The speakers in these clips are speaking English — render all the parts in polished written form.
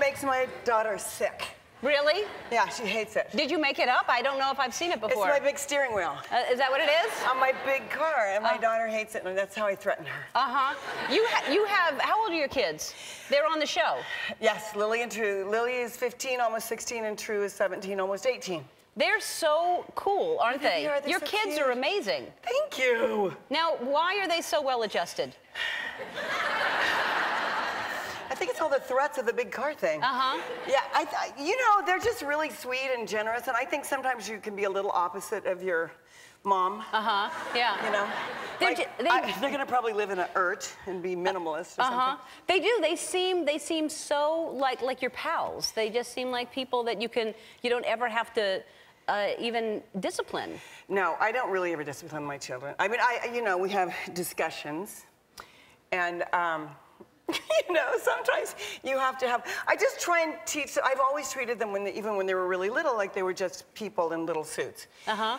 makes my daughter sick. Really? Yeah, she hates it. Did you make it up? I don't know if I've seen it before. It's my big steering wheel. Is that what it is? On my big car, and my daughter hates it, and that's how I threaten her. Uh-huh. You have, how old are your kids? They're on the show. Yes, Lily and True. Lily is 15, almost 16, and True is 17, almost 18. They're so cool, aren't they? Are. Your so kids cute. are amazing. Thank you. Now, why are they so well adjusted? I think it's all the threats of the big car thing. Uh-huh. Yeah, you know, they're just really sweet and generous, and I think sometimes you can be a little opposite of your mom. Uh-huh, yeah. You know? They're gonna probably live in an yurt and be minimalist or something. They do. They seem so like your pals. They just seem like people that you don't ever have to even discipline. No, I don't really ever discipline my children. I mean, you know, we have discussions, and you know, sometimes you have to have. I just try and teach. I've always treated them even when they were really little, like they were just people in little suits. Uh-huh.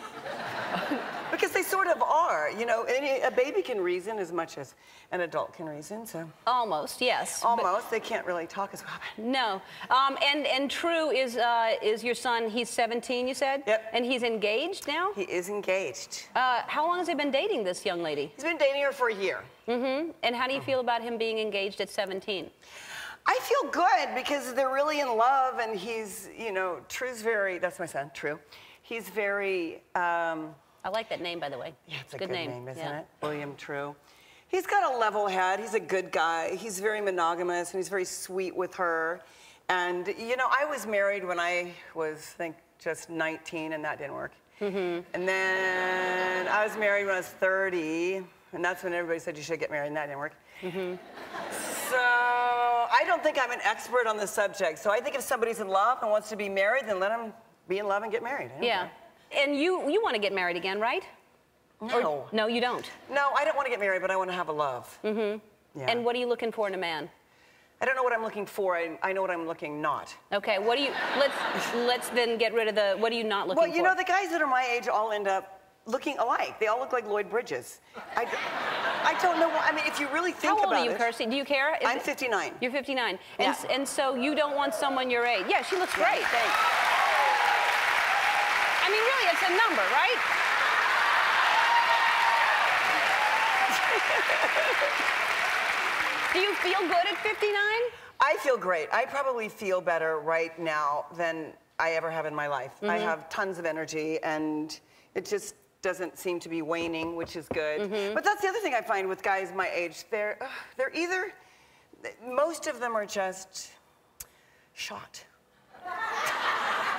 Because they sort of are, you know. A baby can reason as much as an adult can reason, so. Almost, yes. Almost. They can't really talk as well. No. And True is your son. He's 17, you said. Yep. And he's engaged now. He is engaged. How long has he been dating this young lady? He's been dating her for a year. Mm-hmm. And how do you feel about him being engaged at 17? I feel good because they're really in love, and he's, you know, True's very. That's my son, True. He's very. I like that name, by the way. Yeah, it's a good name, isn't yeah. it? William True. He's got a level head. He's a good guy. He's very monogamous, and he's very sweet with her. And, you know, I was married when I was, I think, just 19, and that didn't work. Mm-hmm. And then I was married when I was 30, and that's when everybody said you should get married, and that didn't work. Mm-hmm. So I don't think I'm an expert on the subject. So I think if somebody's in love and wants to be married, then let them be in love and get married. Yeah. And you want to get married again, right? No. No, you don't? No, I don't want to get married, but I want to have a love. Mm-hmm. Yeah. And what are you looking for in a man? I don't know what I'm looking for. I know what I'm looking not. Okay, what do you, let's then get rid of the, what are you not looking for? Well, you know, the guys that are my age all end up looking alike. They all look like Lloyd Bridges. I don't know why. I mean, if you really think about it. How old are you, Kirstie? Do you care? I'm 59. You're 59. Yeah. And so you don't want someone your age. Yeah, she looks great. Thanks. I mean, really, it's a number, right? Do you feel good at 59? I feel great. I probably feel better right now than I ever have in my life. Mm-hmm. I have tons of energy, and it just doesn't seem to be waning, which is good. Mm-hmm. But that's the other thing I find with guys my age. They're either, most of them are just shot.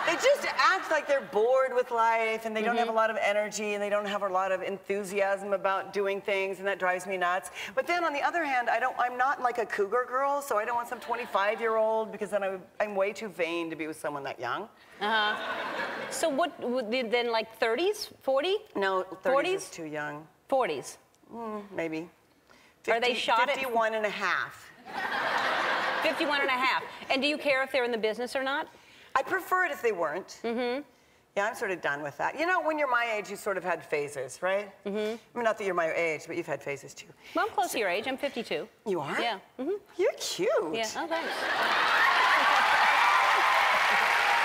They just act like they're bored with life, and they don't have a lot of energy, and they don't have a lot of enthusiasm about doing things, and that drives me nuts. But then on the other hand, I'm not like a cougar girl, so I don't want some 25-year-old, because then I'm way too vain to be with someone that young. Uh-huh. So what, then like 30s, 40? No, 30s 40s? is too young. 40s? Maybe. 50, Are they shot 51 and a half. 51 and a half. And do you care if they're in the business or not? I prefer it if they weren't. Mm-hmm. Yeah, I'm sort of done with that. You know, when you're my age, you sort of had phases, right? Mm-hmm. I mean, not that you're my age, but you've had phases too. Well, I'm close to your age. I'm 52. You are? Yeah. Mm-hmm. You're cute. Yeah. Oh, thanks.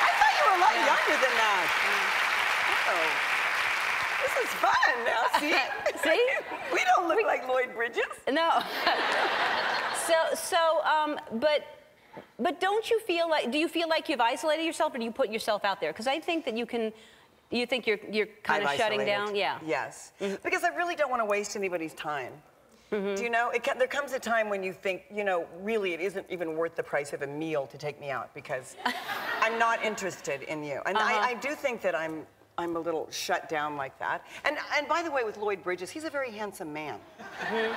I thought you were a lot younger than that. Oh. This is fun now, see? See? We don't look like Lloyd Bridges. No. But don't you feel like, do you feel like you've isolated yourself, or do you put yourself out there? Because I think that you think you're kind of shutting down. Yeah. Yes. Mm-hmm. Because I really don't want to waste anybody's time. Mm-hmm. Do you know, there comes a time when you think, you know, really it isn't even worth the price of a meal to take me out, because I'm not interested in you. And I do think that I'm a little shut down like that. And by the way, with Lloyd Bridges, he's a very handsome man. Mm-hmm.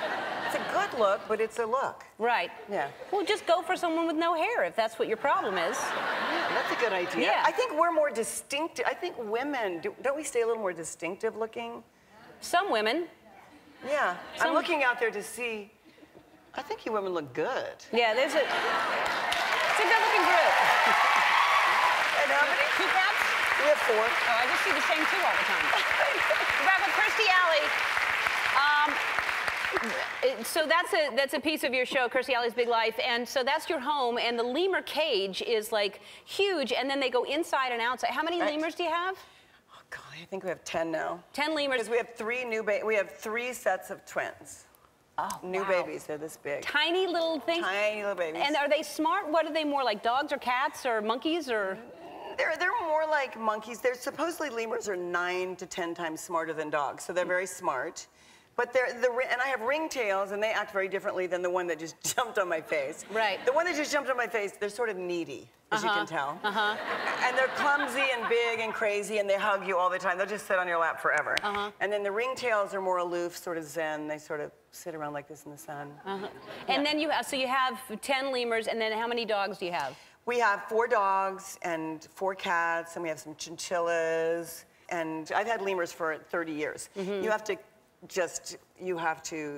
It's a good look, but it's a look. Right. Yeah. Well, just go for someone with no hair if that's what your problem is. Yeah, that's a good idea. Yeah. I think we're more distinctive. I think women, don't we stay a little more distinctive looking? Some women. Yeah. I'm looking out there to see. I think you women look good. Yeah, it's a good-looking group. And how many? 2 cats? We have 4. Oh, I just see the same 2 all the time. We're back with Kirstie Alley. So that's a piece of your show, Kirstie Alley's Big Life, and so that's your home, and the lemur cage is like huge, and then they go inside and outside. How many lemurs do you have? Oh God, I think we have 10 now. 10 lemurs. Because we have 3 sets of twins. Oh, new babies. They're this big. Tiny little things. Tiny little babies. And are they smart? What are they more like, dogs or cats or monkeys or? They're more like monkeys. They're supposedly lemurs are 9 to 10 times smarter than dogs, so they're very smart. But and I have ringtails, and they act very differently than the one that just jumped on my face. Right. The one that just jumped on my face, they're sort of needy, as you can tell. And they're clumsy and big and crazy, and they hug you all the time. They'll just sit on your lap forever. And then the ringtails are more aloof, sort of zen. They sort of sit around like this in the sun. And then you have 10 lemurs, and then how many dogs do you have? We have 4 dogs and 4 cats, and we have some chinchillas. And I've had lemurs for 30 years. You have to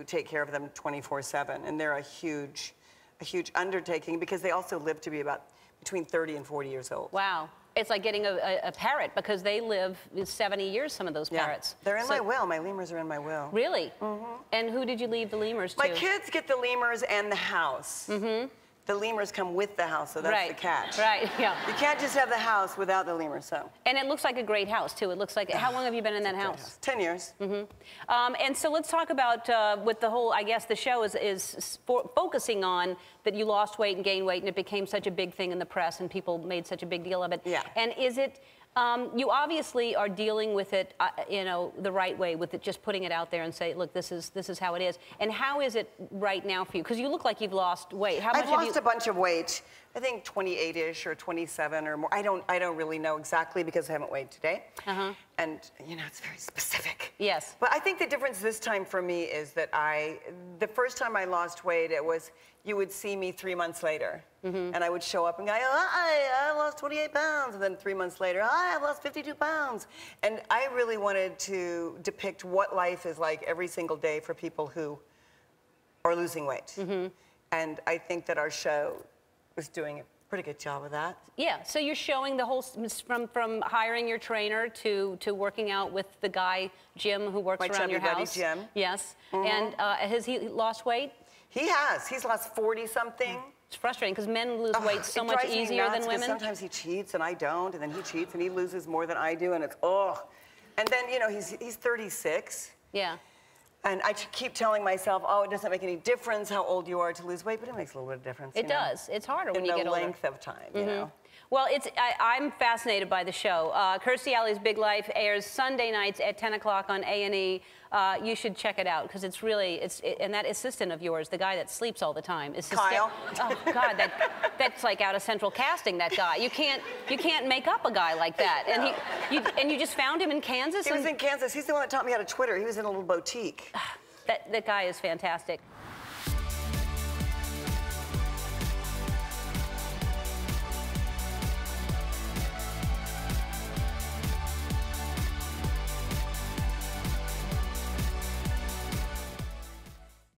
take care of them 24/7, and they're a huge undertaking because they also live to be about between 30 and 40 years old. Wow. It's like getting a parrot because they live 70 years, some of those parrots. They're in my will. My lemurs are in my will. Really? And who did you leave the lemurs to? My kids get the lemurs and the house. The lemurs come with the house, so that's the catch. Right, yeah. You can't just have the house without the lemurs, so. And it looks like a great house, too. It looks like, how long have you been in that house? 10 years. And so let's talk about, with the whole, I guess the show is focusing on that you lost weight and gained weight, and it became such a big thing in the press, and people made such a big deal of it. Yeah. And is it, you obviously are dealing with it, the right way, with it, just putting it out there and say, look, this is how it is. And how is it right now for you? Because you look like you've lost weight. How much I've lost a bunch of weight. I think 28-ish or 27 or more. I don't really know exactly because I haven't weighed today. And it's very specific. Yes. But I think the difference this time for me is that the first time I lost weight, it was you would see me 3 months later. And I would show up and go, I lost 28 pounds. And then 3 months later, I lost 52 pounds. And I really wanted to depict what life is like every single day for people who are losing weight. And I think that our show is doing a pretty good job of that. Yeah, so you're showing the whole, from hiring your trainer to working out with the guy, Jim, who works around your house. My chubby buddy, Jim. Yes. And has he lost weight? He has. He's lost 40-something. It's frustrating because men lose weight so much easier than women. Sometimes he cheats and I don't, and then he cheats and he loses more than I do, and it's, And then, he's 36. Yeah. And I keep telling myself, it doesn't make any difference how old you are to lose weight, but it makes a little bit of difference. It does. It's harder when you get older. In the length of time, you know. Well, I'm fascinated by the show. Kirstie Alley's Big Life airs Sunday nights at 10 o'clock on A&E. You should check it out because it's really, and that assistant of yours, the guy that sleeps all the time, is Kyle. Oh God, that's like out of central casting. That guy, you can't make up a guy like that. And you just found him in Kansas. He was in Kansas. He's the one that taught me how to Twitter. He was in a little boutique. That guy is fantastic.